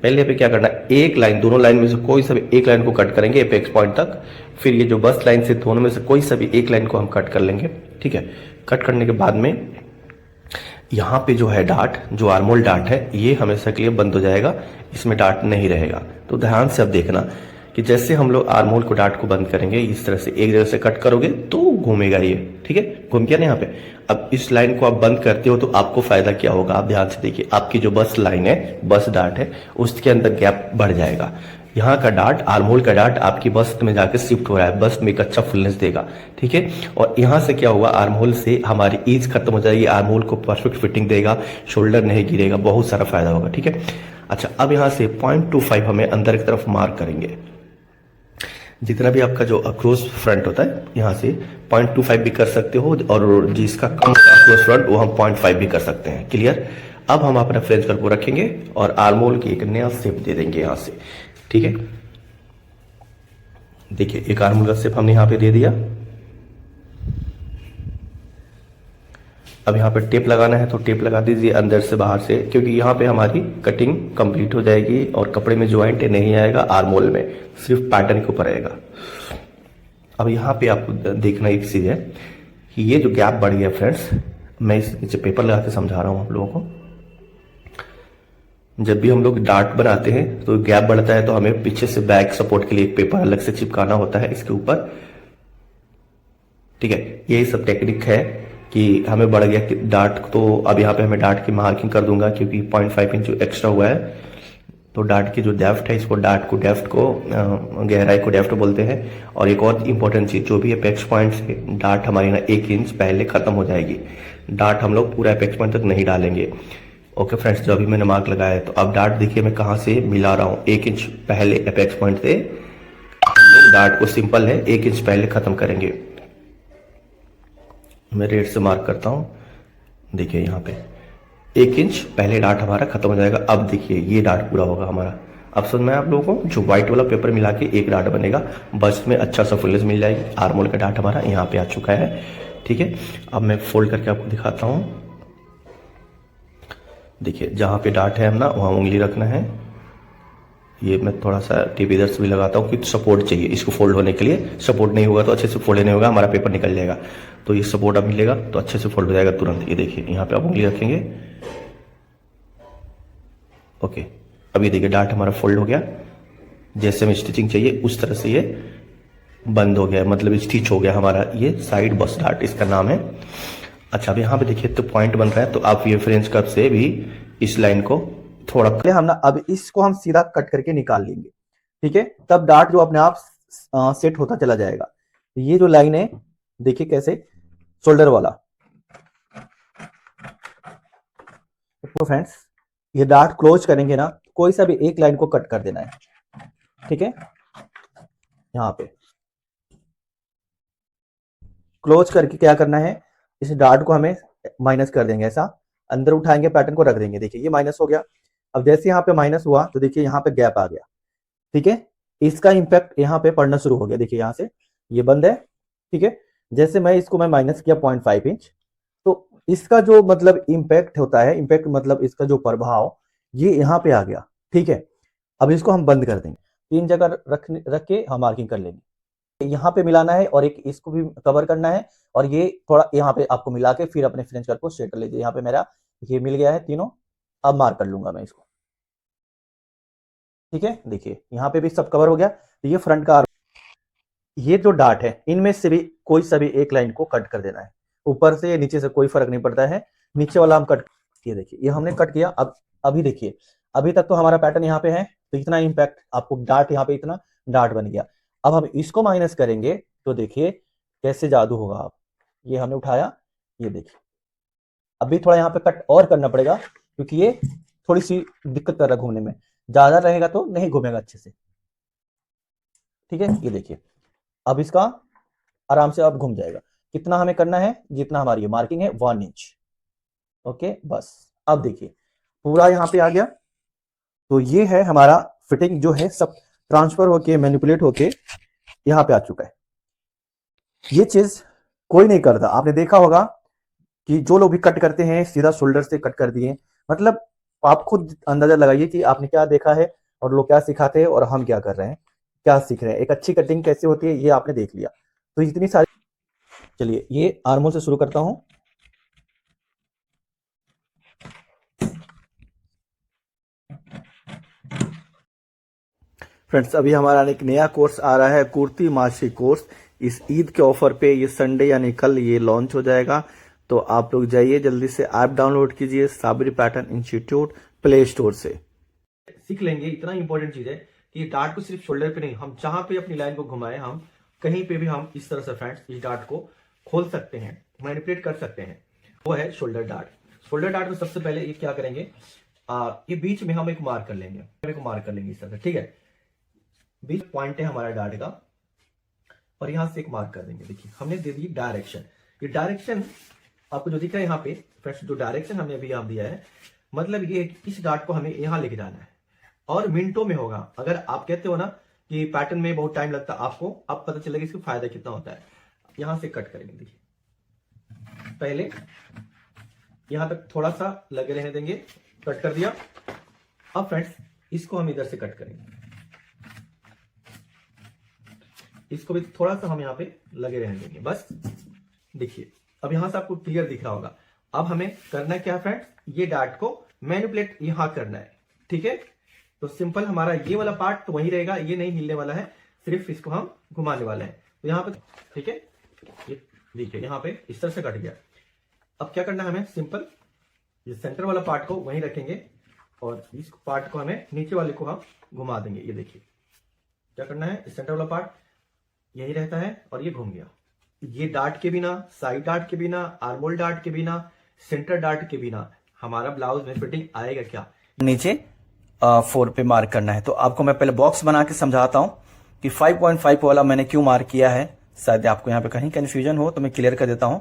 पहले पे क्या करना है, एक लाइन, दोनों लाइन में से कोई सा भी एक लाइन को कट करेंगे एपेक्स पॉइंट तक। फिर ये जो बस लाइन से दोनों में से कोई सा भी एक लाइन को हम कट कर लेंगे। ठीक है, कट करने के बाद में यहाँ पे जो है डार्ट, जो आर्मोल डार्ट है, ये हमेशा के लिए बंद हो जाएगा, इसमें डार्ट नहीं रहेगा। तो ध्यान से अब देखना कि जैसे हम लोग आर्मोल को, डार्ट को बंद करेंगे, इस तरह से एक जगह से कट करोगे तो घूमेगा ये। ठीक है, घूम गया ना यहाँ पे। अब इस लाइन को आप बंद करते हो तो आपको फायदा क्या होगा, आप ध्यान से देखिए, आपकी जो बस लाइन है, बस डार्ट है, उसके अंदर गैप बढ़ जाएगा। यहाँ का डार्ट, आर्मोल का डार्ट आपकी बस्ट में जाकर शिफ्ट हो रहा है, बस्ट में एक अच्छा फुलनेस देगा। ठीक है, और यहाँ से क्या होगा, आर्महोल से हमारी ईज खत्म हो जाएगी, आर्महोल को परफेक्ट फिटिंग देगा, शोल्डर नहीं गिरेगा, बहुत सारा फायदा होगा। ठीक है, अच्छा अब यहाँ से 0.25 हमें अंदर की तरफ मार्क करेंगे। जितना भी आपका जो अक्रोस फ्रंट होता है, यहाँ से 0.25 भी कर सकते हो, और जिसका कम अक्रोस फ्रंट वो हम 0.5 भी कर सकते हैं। क्लियर। अब हम अपना फ्रेंच कर्व को रखेंगे और आर्महोल की एक नया शेप दे देंगे यहाँ से। ठीक है, देखिए एक आर्महोल का शेप हमने यहाँ पे दे दिया। अब यहाँ पे टेप लगाना है तो टेप लगा दीजिए अंदर से बाहर से, क्योंकि यहाँ पे हमारी कटिंग कंप्लीट हो जाएगी और कपड़े में ज्वाइंट नहीं आएगा, आर्महोल में सिर्फ पैटर्न के ऊपर आएगा। अब यहाँ पे आपको देखना एक चीज है कि ये जो गैप बढ़ गया फ्रेंड्स, मैं इस नीचे पेपर लगा के समझा रहा हूँ आप लोगों को। जब भी हम लोग डार्ट बनाते हैं तो गैप बढ़ता है तो हमें पीछे से बैक सपोर्ट के लिए एक पेपर अलग से चिपकाना होता है इसके ऊपर। ठीक है, यही सब टेक्निक है कि हमें बढ़ गया कि डार्ट, तो अब यहाँ पे हमें डार्ट की मार्किंग कर दूंगा क्योंकि 0.5 इंच एक्स्ट्रा हुआ है। तो डार्ट की जो डेफ्ट है, इसको डार्ट को डेफ्ट को गहराई को डेफ्ट बोलते हैं। और एक और इम्पोर्टेंट चीज, जो भी अपेक्स पॉइंट से डार्ट हमारी ना 1 इंच पहले खत्म हो जाएगी। डार्ट हम लोग पूरा अपेक्स पॉइंट तक नहीं डालेंगे। ओके फ्रेंड्स, जो अभी मैंने मार्क लगाया है, तो अब डार्ट देखिए मैं कहाँ से मिला रहा हूँ, 1 इंच पहले अपेक्स पॉइंट से हम लोग डार्ट को, सिंपल है, 1 इंच पहले खत्म करेंगे। मैं रेड से मार्क करता हूँ, देखिए यहाँ पे 1 इंच पहले डार्ट हमारा खत्म हो जाएगा। अब देखिए ये डार्ट पूरा होगा हमारा। अब समझ में आप लोगों को, जो व्हाइट वाला पेपर मिला के एक डार्ट बनेगा, बस में अच्छा सा फुलनेस मिल जाएगी। आर्महोल का डार्ट हमारा यहाँ पे आ चुका है। ठीक है, अब मैं फोल्ड करके आपको दिखाता हूँ। देखिए जहाँ पे डार्ट है हम ना, वहाँ उंगली रखना है। ये मैं थोड़ा सा टेप इधर से भी लगाता हूँ कि सपोर्ट चाहिए इसको फोल्ड होने के लिए। सपोर्ट नहीं होगा तो अच्छे से फोल्ड नहीं होगा, हमारा पेपर निकल जाएगा। तो ये सपोर्ट अब मिलेगा तो अच्छे से फोल्ड हो जाएगा तुरंत। ये देखिए यहाँ पे आप उंगली रखेंगे। ओके, अब ये देखिए डार्ट हमारा फोल्ड हो गया। जैसे हमें स्टिचिंग चाहिए उस तरह से ये बंद हो गया, मतलब स्टिच हो गया हमारा ये साइड बस डार्ट, इसका नाम है। अच्छा अब यहाँ पे देखिए तो पॉइंट बन रहा है, तो आप ये फ्रेंच कर्व से भी इस लाइन को थोड़ा हम ना, अब इसको हम सीधा कट करके निकाल लेंगे। ठीक है, तब डार्ट जो अपने आप सेट होता चला जाएगा। ये जो लाइन है देखिए कैसे, शोल्डर वाला। तो फ्रेंड्स ये डार्ट क्लोज करेंगे ना, कोई सा भी एक लाइन को कट कर देना है। ठीक है, यहाँ पे क्लोज करके क्या करना है, इस डार्ट को हमें माइनस कर देंगे, ऐसा अंदर उठाएंगे, पैटर्न को रख देंगे। देखिए ये माइनस हो गया। अब जैसे यहाँ पे माइनस हुआ तो देखिए यहाँ पे गैप आ गया। ठीक है, इसका इंपैक्ट यहाँ पे पड़ना शुरू हो गया। देखिए यहाँ से ये बंद है। ठीक है, जैसे मैं माइनस किया 0.5 इंच, तो इसका जो मतलब इंपैक्ट होता है, इंपैक्ट मतलब इसका जो प्रभाव, ये यहाँ पे आ गया। ठीक है, अब इसको हम बंद कर देंगे। 3 जगह रख के हम मार्किंग कर लेंगे। यहाँ पे मिलाना है और एक इसको भी कवर करना है, और ये थोड़ा यहाँ पे आपको मिला के फिर अपने फ्रेंच कर्व को स्ट्रेट कर लीजिए। यहाँ पे मेरा ये मिल गया है तीनों। अब मार्क कर लूंगा मैं इसको। ठीक है, देखिए यहाँ पे भी सब कवर हो गया। तो ये फ्रंट का, ये जो डार्ट है, इनमें से भी कोई सा भी एक लाइन को कट कर देना है। ऊपर से नीचे से कोई फर्क नहीं पड़ता है। नीचे वाला हम कट, ये देखिए ये हमने कट किया। अब अभी देखिए, अभी तक तो हमारा पैटर्न यहाँ पे है, तो इतना इंपैक्ट आपको डार्ट, यहाँ पे इतना डार्ट बन गया। अब हम इसको माइनस करेंगे तो देखिए कैसे जादू होगा। आप ये हमने उठाया, ये देखिए अभी थोड़ा यहाँ पे कट और करना पड़ेगा, क्योंकि ये थोड़ी सी दिक्कत कर रहा है घूमने में। ज्यादा रहेगा तो नहीं घूमेगा अच्छे से। ठीक है, ये देखिए अब इसका आराम से अब घूम जाएगा। कितना हमें करना है, जितना हमारी मार्किंग है 1 इंच। ओके बस, अब देखिए पूरा यहाँ पे आ गया। तो ये है हमारा फिटिंग, जो है सब ट्रांसफर होके, मैनिपुलेट होके यहाँ पे आ चुका है। ये चीज कोई नहीं करता। आपने देखा होगा कि जो लोग भी कट करते हैं सीधा शोल्डर से कट कर दिए, मतलब आप खुद अंदाजा लगाइए कि आपने क्या देखा है और लोग क्या सिखाते हैं और हम क्या कर रहे हैं, क्या सीख रहे हैं। एक अच्छी कटिंग कैसे होती है ये आपने देख लिया। तो इतनी सारी, चलिए ये आर्मोल से शुरू करता हूं। फ्रेंड्स अभी हमारा एक नया कोर्स आ रहा है, कुर्ती माशी कोर्स। इस ईद के ऑफर पे ये संडे यानी कल ये लॉन्च हो जाएगा। तो आप लोग जाइए जल्दी से ऐप डाउनलोड कीजिए Sabri pattern institute play store से। सीख लेंगे, इतना इंपॉर्टेंट चीज है कि डार्ट को सिर्फ शोल्डर पे नहीं, हम जहां पे अपनी लाइन को घुमाए, हम कहीं पे भी हम इस तरह से फ्रेंड्स इस डार्ट को खोल सकते हैं, मैनिपुलेट कर सकते हैं। वो है शोल्डर डार्ट। शोल्डर डार्ट में सबसे पहले ये क्या करेंगे, ये बीच में हम एक मार्क कर लेंगे, इस तरह से, ठीक है। बीच पॉइंट है हमारा डार्ट का और यहां से एक मार्क कर देंगे। देखिए हमने दे दी डायरेक्शन। ये डायरेक्शन आपको जो दिख रहा है यहाँ पे फ्रेंड्स, जो डायरेक्शन हमने अभी यहाँ दिया है, मतलब ये इस डार्ट को हमें यहां लेके जाना है और मिनटों में होगा। अगर आप कहते हो ना कि पैटर्न में बहुत टाइम लगता है, आपको अब पता चलेगा इसका फायदा कितना होता है। यहां से कट करेंगे, देखिए पहले यहां तक थोड़ा सा लगे रहने देंगे, कट कर दिया। अब फ्रेंड्स इसको हम इधर से कट करेंगे, इसको भी थोड़ा सा हम यहाँ पे लगे रहने देंगे, बस। देखिए अब यहां से आपको क्लियर दिख रहा होगा। अब हमें करना क्या है फ्रेंड्स, ये डार्ट को मैनिपुलेट यहां करना है, ठीक है। तो सिंपल हमारा ये वाला पार्ट तो वही रहेगा, ये नहीं हिलने वाला है, सिर्फ इसको हम घुमाने वाले हैं। तो यहाँ पे ठीक है, ये देखिए यहाँ पे इस तरह से कट गया। अब क्या करना है हमें, सिंपल ये सेंटर वाला पार्ट को वहीं रखेंगे और इस पार्ट को हमें नीचे वाले को हम घुमा देंगे। ये देखिए क्या करना है, सेंटर वाला पार्ट यही रहता है और ये घूम गया। ये डार्ट के बिना, साइड डार्ट के बिना, आर्मोल डार्ट के बिना, सेंटर डार्ट के बिना हमारा ब्लाउज में फिटिंग आएगा क्या। नीचे 4 पे मार्क करना है। तो आपको मैं पहले बॉक्स बना के समझाता हूं कि 5.5 वाला मैंने क्यों मार्क किया है। शायद आपको यहाँ पे कहीं कंफ्यूजन हो तो मैं क्लियर कर देता हूं।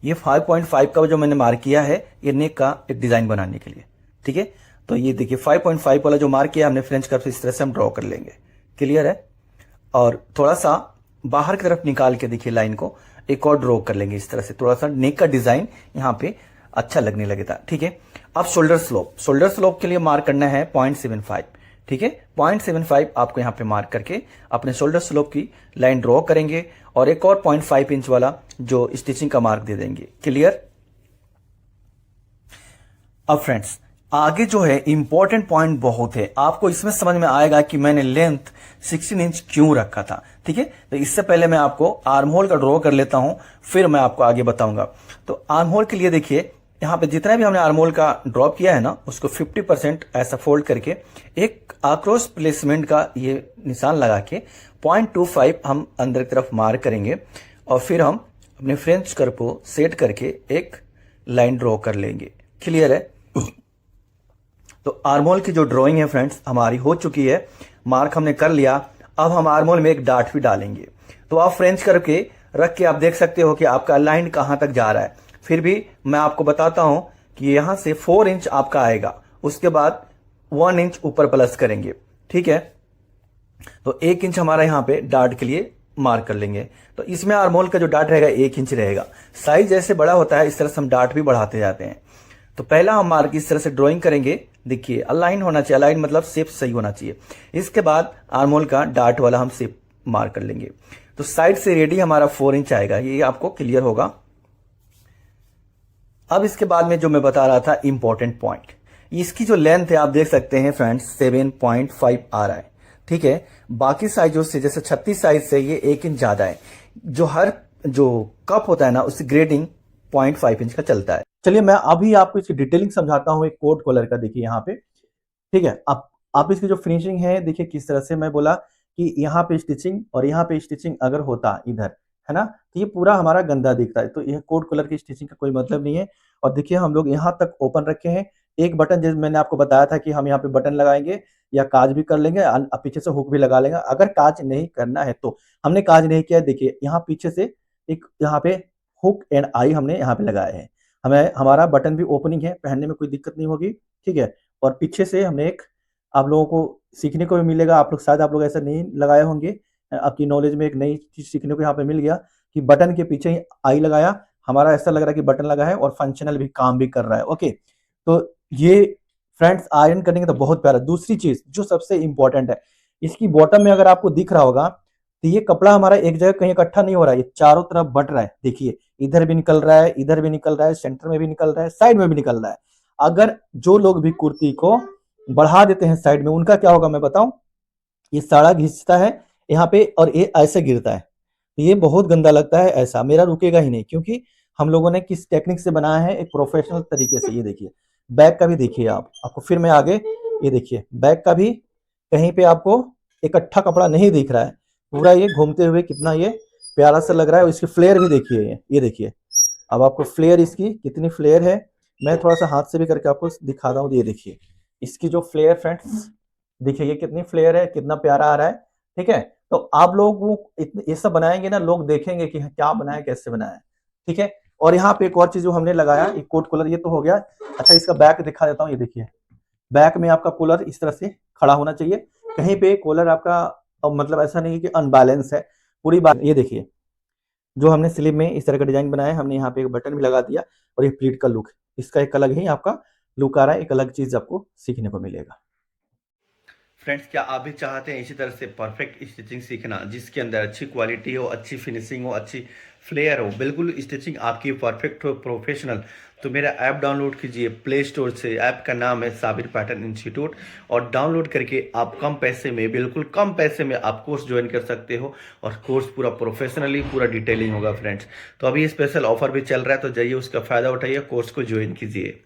ये 5.5 का जो मैंने मार्क किया है, ये नेक का एक डिजाइन बनाने के लिए, ठीक है। तो ये देखिए 5.5 वाला जो मार्क किया हमने फ्रेंच कर्व से, इस तरह से हम ड्रॉ कर लेंगे, क्लियर है। और थोड़ा सा बाहर की तरफ निकाल के देखिए लाइन को एक और ड्रॉ कर लेंगे इस तरह से, थोड़ा सा नेक का डिजाइन यहाँ पे अच्छा लगने लगेगा, ठीक है। अब शोल्डर स्लोप के लिए मार्क करना है 0.75, ठीक है। 0.75 आपको यहाँ पे मार्क करके अपने शोल्डर स्लोप की लाइन ड्रॉ करेंगे और एक और 0.5 इंच वाला जो स्टिचिंग का मार्क दे देंगे, क्लियर। अब फ्रेंड्स आगे जो है इंपॉर्टेंट पॉइंट बहुत है, आपको इसमें समझ में आएगा कि मैंने लेंथ 16 इंच क्यों रखा था, ठीक है। तो इससे पहले मैं आपको आर्म होल का ड्रॉ कर लेता हूं, फिर मैं आपको आगे बताऊंगा। तो आर्म होल के लिए देखिए यहां पे जितना भी हमने आर्म होल का ड्रॉप किया है ना, उसको 50% ऐसा फोल्ड करके एक आक्रोस प्लेसमेंट का ये निशान लगा के 0.25 हम अंदर की तरफ मार्क करेंगे और फिर हम अपने फ्रेंच कर्व को सेट करके एक लाइन ड्रॉ कर लेंगे, क्लियर है। तो आर्मोल की जो ड्राइंग है फ्रेंड्स हमारी हो चुकी है, मार्क हमने कर लिया। अब हम आर्मोल में एक डार्ट भी डालेंगे। तो आप फ्रेंच करके रख के आप देख सकते हो कि आपका लाइन कहां तक जा रहा है। फिर भी मैं आपको बताता हूं कि यहां से 4 इंच आपका आएगा, उसके बाद 1 इंच ऊपर प्लस करेंगे, ठीक है। तो 1 इंच हमारा यहां पे डार्ट के लिए मार्क कर लेंगे। तो इसमें आर्मोल का जो डार्ट रहेगा 1 इंच रहेगा। साइज जैसे बड़ा होता है इस तरह से हम डार्ट भी बढ़ाते जाते हैं। तो पहला हम मार्क इस तरह से ड्राइंग करेंगे, देखिए अलाइन होना चाहिए, अलाइन मतलब शेप सही होना चाहिए। इसके बाद आर्मोल का डार्ट वाला हम शेप मार्क कर लेंगे। तो साइड से रेडी हमारा 4 इंच आएगा, ये आपको क्लियर होगा। अब इसके बाद में जो मैं बता रहा था इंपॉर्टेंट पॉइंट, इसकी जो लेंथ है आप देख सकते हैं फ्रेंड्स 7.5 आ रहा है, ठीक है। बाकी साइजों से जैसे 36 साइज से ये 1 इंच ज्यादा है। जो कप होता है ना उसकी ग्रेडिंग 0.5 इंच का चलता है। चलिए मैं अभी आपको इसकी डिटेलिंग समझाता हूं एक कोट कॉलर का, देखिए यहाँ पे, ठीक है। आप इसकी जो फिनिशिंग है देखिए किस तरह से, मैं बोला कि यहाँ पे स्टिचिंग और यहाँ पे स्टिचिंग अगर होता इधर, है ना, तो ये पूरा हमारा गंदा दिखता है। तो यह कोट कॉलर की स्टिचिंग का कोई मतलब नहीं है। और देखिए हम लोग यहाँ तक ओपन रखे हैं, एक बटन जैसे मैंने आपको बताया था कि हम यहाँ पे बटन लगाएंगे या काज भी कर लेंगे, पीछे से हुक भी लगा लेंगे। अगर काज नहीं करना है तो हमने काज नहीं किया, देखिए यहाँ पीछे से एक यहाँ पे हुक एंड आई हमने यहाँ पे लगाए हैं। हमें हमारा बटन भी ओपनिंग है, पहनने में कोई दिक्कत नहीं होगी, ठीक है। और पीछे से हमने एक, आप लोगों को सीखने को भी मिलेगा, आप लोग शायद आप लोग ऐसा नहीं लगाए होंगे, आपकी नॉलेज में एक नई चीज सीखने को यहाँ पे मिल गया कि बटन के पीछे ही आई लगाया। हमारा ऐसा लग रहा है कि बटन लगा है और फंक्शनल भी काम भी कर रहा है, ओके। तो ये फ्रेंड्स आयरन करने के तो बहुत प्यारा। दूसरी चीज जो सबसे इंपॉर्टेंट है, इसकी बॉटम में अगर आपको दिख रहा होगा तो ये कपड़ा हमारा एक जगह कहीं इकट्ठा नहीं हो रहा है, ये चारों तरफ बट रहा है। देखिए इधर भी निकल रहा है, इधर भी निकल रहा है, सेंटर में भी निकल रहा है, साइड में भी निकल रहा है। अगर जो लोग भी कुर्ती को बढ़ा देते हैं साइड में, उनका क्या होगा मैं बताऊं, ये साड़ा घिसता है यहाँ पे और ये ऐसे गिरता है। ये बहुत गंदा लगता है, ऐसा मेरा रुकेगा ही नहीं, क्योंकि हम लोगों ने किस टेक्निक से बनाया है, एक प्रोफेशनल तरीके से। ये देखिए बैक का भी देखिए आप, आपको फिर मैं आगे ये देखिए बैक का भी कहीं पे आपको इकट्ठा कपड़ा नहीं दिख रहा है, पूरा ये घूमते हुए कितना ये प्यारा सा लग रहा है। और इसकी फ्लेयर भी देखिए, ये देखिए अब आपको फ्लेयर इसकी कितनी फ्लेयर है, मैं थोड़ा सा हाथ से भी करके आपको दिखाता हूँ। ये देखिए इसकी जो फ्लेयर फ्रेंड्स, देखिए ये कितनी फ्लेयर है, कितना प्यारा आ रहा है। ठीक है, तो आप लोग वो ये सब बनाएंगे ना, लोग देखेंगे कि क्या बनाया, कैसे बनाया है। ठीक है, और यहाँ पे एक और चीज जो हमने लगाया, एक कोट कॉलर, ये तो हो गया। अच्छा इसका बैक दिखा देता हूँ, ये देखिए बैक में आपका कॉलर इस तरह से खड़ा होना चाहिए, कहीं पे कॉलर आपका मतलब ऐसा नहीं कि अनबैलेंस है, पूरी बात। ये देखिए जो हमने स्लीव में इस तरह का डिजाइन बनाया है, हमने यहाँ पे एक बटन भी लगा दिया, और ये प्लीट का लुक, इसका एक अलग ही आपका लुक आ रहा है, एक अलग चीज आपको सीखने को मिलेगा। फ्रेंड्स, क्या आप भी चाहते हैं इसी तरह से परफेक्ट स्टिचिंग सीखना, जिसके अंदर अच्छी क्वालिटी हो, अच्छी फिनिशिंग हो, अच्छी फ्लेयर हो, बिल्कुल स्टिचिंग आपकी परफेक्ट हो, प्रोफेशनल, तो मेरा ऐप डाउनलोड कीजिए प्ले स्टोर से। ऐप का नाम है साबिर पैटर्न इंस्टीट्यूट, और डाउनलोड करके आप कम पैसे में, बिल्कुल कम पैसे में आप कोर्स ज्वाइन कर सकते हो, और कोर्स पूरा प्रोफेशनली पूरा डिटेलिंग होगा फ्रेंड्स। तो अभी स्पेशल ऑफर भी चल रहा है, तो जाइए उसका फ़ायदा उठाइए, कोर्स को ज्वाइन कीजिए।